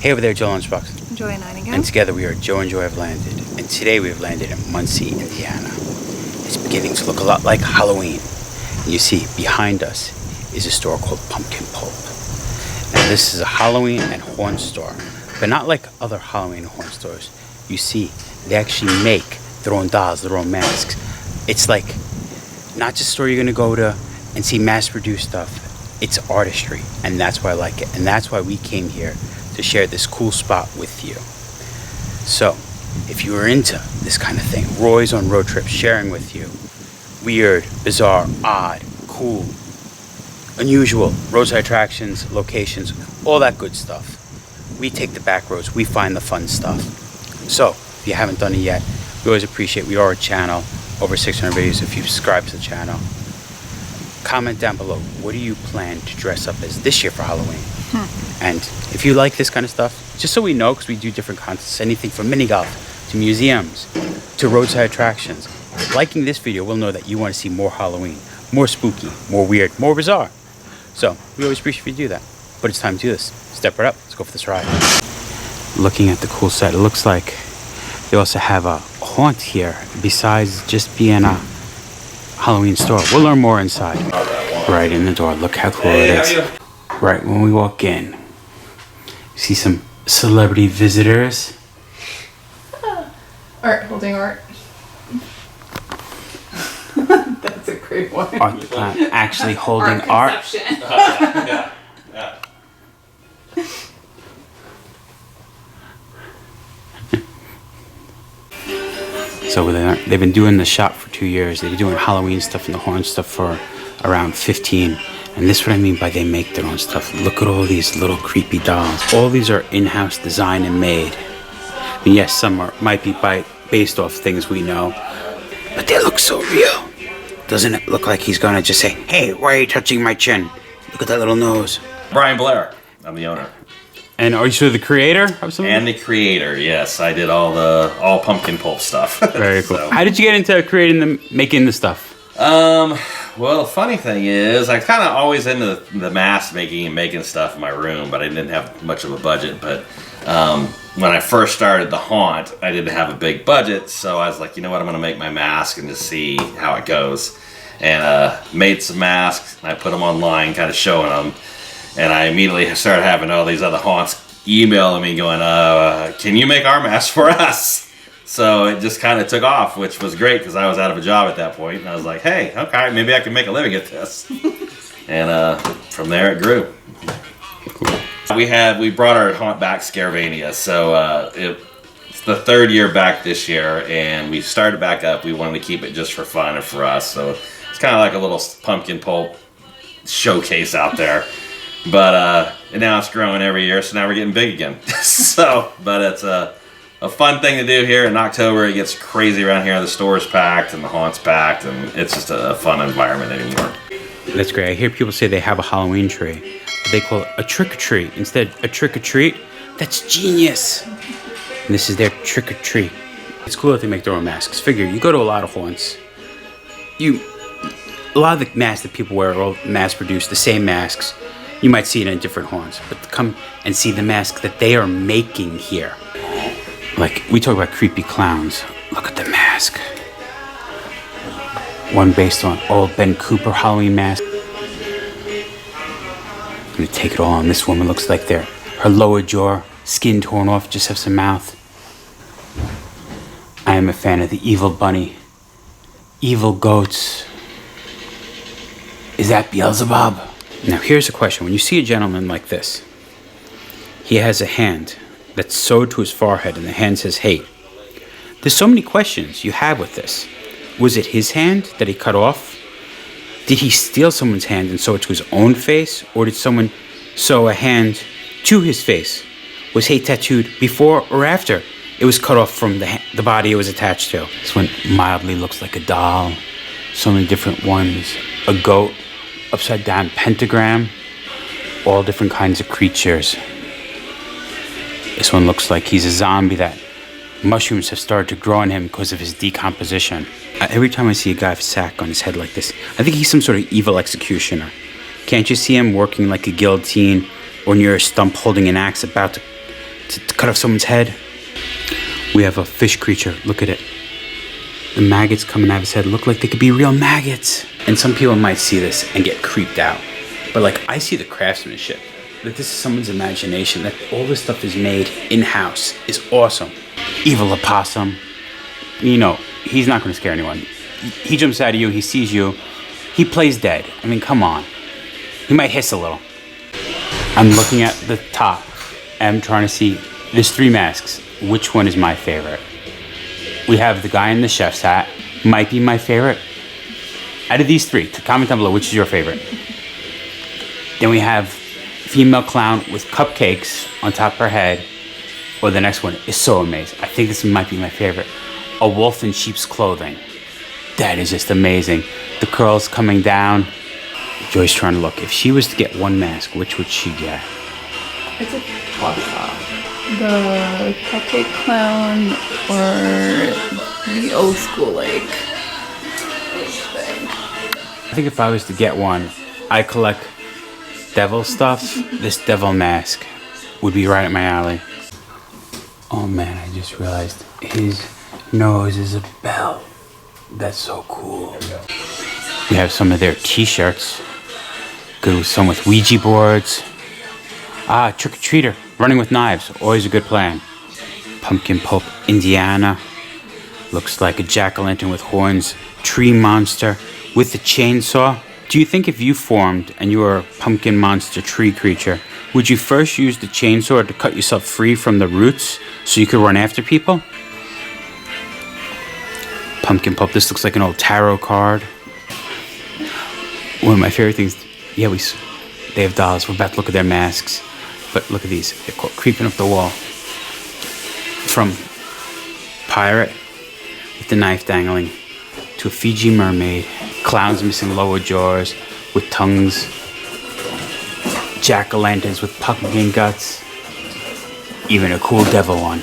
Hey over there, Joe Lunchbox. Joy Nightingale. And together we are Joe and Joy have landed. And today we have landed in Muncie, Indiana. It's beginning to look a lot like Halloween. And you see, behind us is a store called Pumpkin Pulp. Now this is a Halloween and horn store, but not like other Halloween and horn stores. You see, they actually make their own dolls, their own masks. It's like not just a store you're gonna go to and see mass-produced stuff. It's artistry, and that's why I like it. And that's why we came here to share this cool spot with you. So, if you are into this kind of thing, Roy's on road trips sharing with you weird, bizarre, odd, cool, unusual roadside attractions, locations, all that good stuff. We take the back roads, we find the fun stuff. So, if you haven't done it yet, we always appreciate, we are a channel, over 600 videos if you subscribe to the channel. Comment down below, what do you plan to dress up as this year for Halloween? And if you like this kind of stuff, just so we know, because we do different contests, anything from mini golf to museums to roadside attractions. Liking this video, we'll know that you want to see more Halloween, more spooky, more weird, more bizarre. So we always appreciate if you do that. But it's time to do this. Step right up. Let's go for this ride. Looking at the cool set, it looks like they also have a haunt here besides just being a Halloween store. We'll learn more inside. Right in the door. Look how cool it is. Right when we walk in, you see some celebrity visitors. Art, holding art. That's a great one. Art the Clown actually holding art. Yeah. So they've been doing the shop for 2 years. They've been doing Halloween stuff and the horn stuff for around 15. And this is what I mean by they make their own stuff. Look at all these little creepy dolls. All these are in-house designed and made. And yes, some might be based off things we know, but they look so real. Doesn't it look like he's gonna just say, "Hey, why are you touching my chin? Look at that little nose." Brian Blair. I'm the owner. And are you the creator of something? And the creator, yes. I did all Pumpkin Pulp stuff. Very cool. So. How did you get into making the stuff? Well, the funny thing is, I kind of always into the mask making and making stuff in my room, but I didn't have much of a budget. But when I first started the haunt, I didn't have a big budget, so I was like, you know what, I'm going to make my mask and just see how it goes. And made some masks, and I put them online, kind of showing them. And I immediately started having all these other haunts emailing me going, can you make our masks for us? So it just kind of took off, which was great because I was out of a job at that point. And I was like, hey, okay, maybe I can make a living at this. And from there it grew. Cool. We brought our haunt back, Scaravania. So it's the third year back this year, and we started back up. We wanted to keep it just for fun and for us. So it's kind of like a little Pumpkin Pulp showcase out there. But and now it's growing every year, so now we're getting big again. But it's a fun thing to do here in October. It gets crazy around here. The store's packed and the haunt's packed, and it's just a fun environment anymore. That's great. I hear people say they have a Halloween tree, but they call it a trick-or-treat. Instead, a trick-or-treat, that's genius. And this is their trick-or-treat. It's cool that they make their own masks. Figure, you go to a lot of haunts. A lot of the masks that people wear are all mass-produced, the same masks. You might see it in different haunts, but to come and see the mask that they are making here. Like, we talk about creepy clowns. Look at the mask. One based on old Ben Cooper Halloween mask. I'm gonna take it all on. This woman looks like her lower jaw, skin torn off, just has some mouth. I am a fan of the evil bunny. Evil goats. Is that Beelzebub? Now here's a question. When you see a gentleman like this, he has a hand that's sewed to his forehead and the hand says hate. There's so many questions you have with this. Was it his hand that he cut off? Did he steal someone's hand and sew it to his own face? Or did someone sew a hand to his face? Was hate tattooed before or after it was cut off from the body it was attached to? This one mildly looks like a doll. So many different ones. A goat. Upside down pentagram, all different kinds of creatures. This one looks like he's a zombie that mushrooms have started to grow on him because of his decomposition. Every time I see a guy with a sack on his head like this, I think he's some sort of evil executioner. Can't you see him working like a guillotine or near a stump holding an axe about to to cut off someone's head. We have a fish creature. Look at it. The maggots coming out of his head look like they could be real maggots. And some people might see this and get creeped out. But like, I see the craftsmanship. That this is someone's imagination. That all this stuff is made in-house is awesome. Evil opossum. You know, he's not going to scare anyone. He jumps out of you. He sees you. He plays dead. I mean, come on. He might hiss a little. I'm looking at the top. I'm trying to see. There's 3 masks. Which one is my favorite? We have the guy in the chef's hat. Might be my favorite. Out of these 3, comment down below which is your favorite. Then we have female clown with cupcakes on top of her head. Or the next one is so amazing. I think this might be my favorite. A wolf in sheep's clothing. That is just amazing. The curls coming down. Joy's trying to look. If she was to get one mask, which would she get? It's a toss-up. The cupcake clown or the old school, like, thing. I think if I was to get one, I collect devil stuff. This devil mask would be right up my alley. Oh man, I just realized his nose is a bell. That's so cool. We have some of their t-shirts. Good with some with Ouija boards. Ah, trick-or-treater, running with knives, always a good plan. Pumpkin Pulp, Indiana. Looks like a jack-o'-lantern with horns. Tree monster with the chainsaw. Do you think if you formed and you were a pumpkin monster tree creature, would you first use the chainsaw to cut yourself free from the roots so you could run after people? Pumpkin Pulp, this looks like an old tarot card. One of my favorite things, yeah, they have dolls. We're about to look at their masks. But look at these. They're called creeping up the wall. From pirate with the knife dangling to a Fiji mermaid. Clowns missing lower jaws with tongues. Jack-o'-lanterns with pumpkin guts. Even a cool devil one.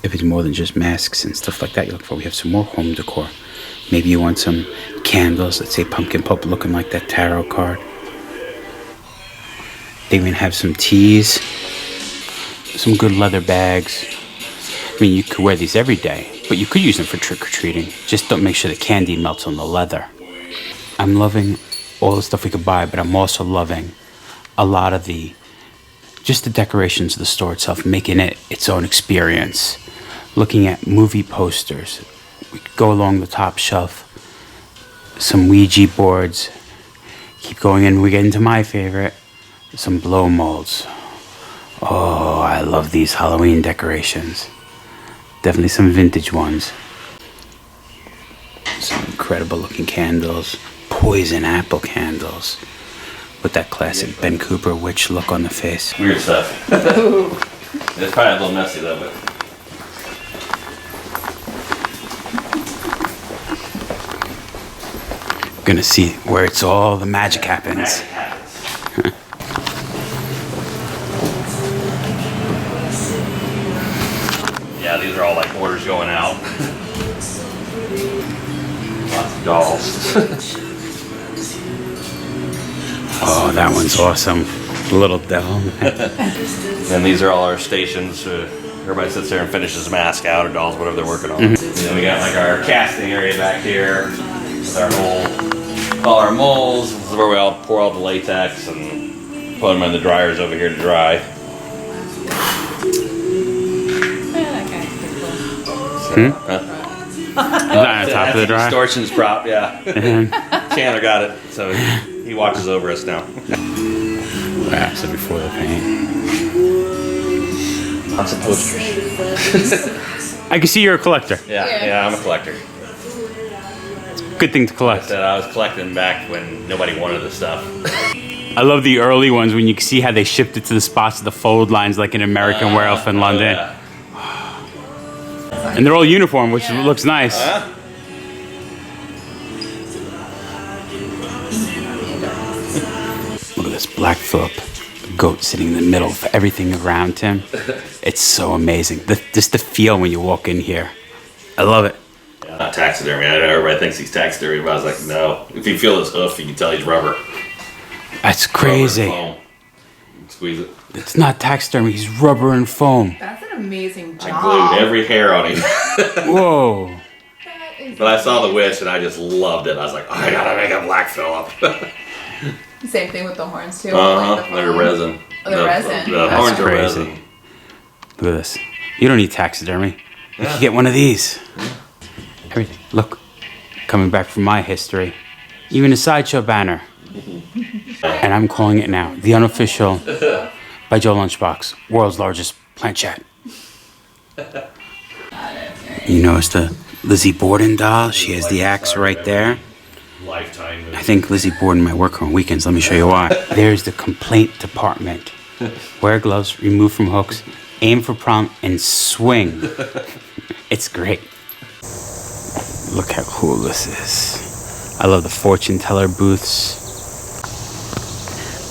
If it's more than just masks and stuff like that you look for, we have some more home decor. Maybe you want some candles that say Pumpkin Pulp looking like that tarot card. They even have some teas, some good leather bags. I mean, you could wear these every day, but you could use them for trick-or-treating. Just don't make sure the candy melts on the leather. I'm loving all the stuff we could buy, but I'm also loving a lot of just the decorations of the store itself, making it its own experience. Looking at movie posters. We could go along the top shelf. Some Ouija boards. Keep going in, we get into my favorite. Some blow molds. Oh, I love these Halloween decorations. Definitely some vintage ones. Some incredible looking candles. Poison apple candles. With that classic Ben Cooper witch look on the face. Weird stuff. It's probably a little messy though, but. Gonna see where it's all the magic happens. Yeah, these are all like orders going out. Lots of dolls. Oh, that one's awesome. The little devil. And these are all our stations. Everybody sits there and finishes the mask out or dolls, whatever they're working on. And then we got like our casting area back here with all our molds. This is where we all pour all the latex and put them in the dryers over here to dry. On top of the dryer? Distortions prop, yeah. Chandler got it, so he watches over us now. Wow, so before the paint. Lots of posters. I can see you're a collector. Yeah, I'm a collector. Good thing to collect. I was collecting back when nobody wanted this stuff. I love the early ones when you can see how they shipped it to the spots of the fold lines like in American Werewolf in London. Yeah. And they're all uniform, which looks nice. Look at this Black Phillip goat sitting in the middle of everything around him. It's so amazing. Just the feel when you walk in here. I love it. Yeah, not taxidermy. I know everybody thinks he's taxidermy, but I was like, no. If you feel his hoof, you can tell he's rubber. That's crazy. Rubber and foam. It's squeeze it. It's not taxidermy. He's rubber and foam. That's an amazing job. I glued every hair on him. Whoa. That is But I saw the witch and I just loved it. I was like, oh, I gotta make a black Phillip. Same thing with the horns too. They're resin. The resin. The That's horns are crazy. resin. Look at this. You don't need taxidermy. You can get one of these. Everything. Look. Coming back from my history. Even a sideshow banner. And I'm calling it now. The Unofficial by Joe Lunchbox. World's largest planchette. You notice the Lizzie Borden doll? She has the axe right there. Lifetime. I think Lizzie Borden might work on weekends. Let me show you why. There's the complaint department. Wear gloves, remove from hooks, aim for prompt, and swing. It's great. Look how cool this is. I love the fortune teller booths.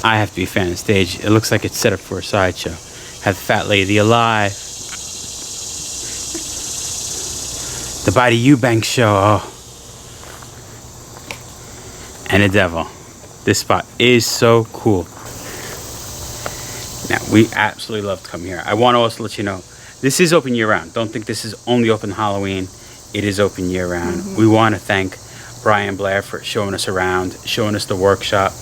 I have to be a fan of the stage. It looks like it's set up for a sideshow. Have Fat Lady Alive. The Body Eubank Show. Oh. And a devil. This spot is so cool. Now, we absolutely love to come here. I want to also let you know, this is open year-round. Don't think this is only open Halloween. It is open year-round. We want to thank Brian Blair for showing us around, showing us the workshop,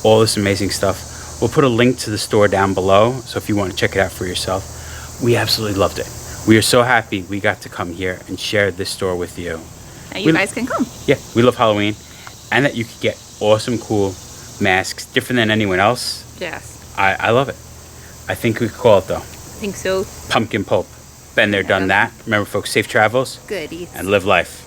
all this amazing stuff. We'll put a link to the store down below, so if you want to check it out for yourself. We absolutely loved it. We are so happy we got to come here and share this store with you. Now you guys can come. Yeah, we love Halloween, and that you could get awesome, cool masks, different than anyone else. Yes. I love it. I think we could call it, though, I think so. Pumpkin Pulp. Been there, done that. Remember, folks, safe travels Good. and live life.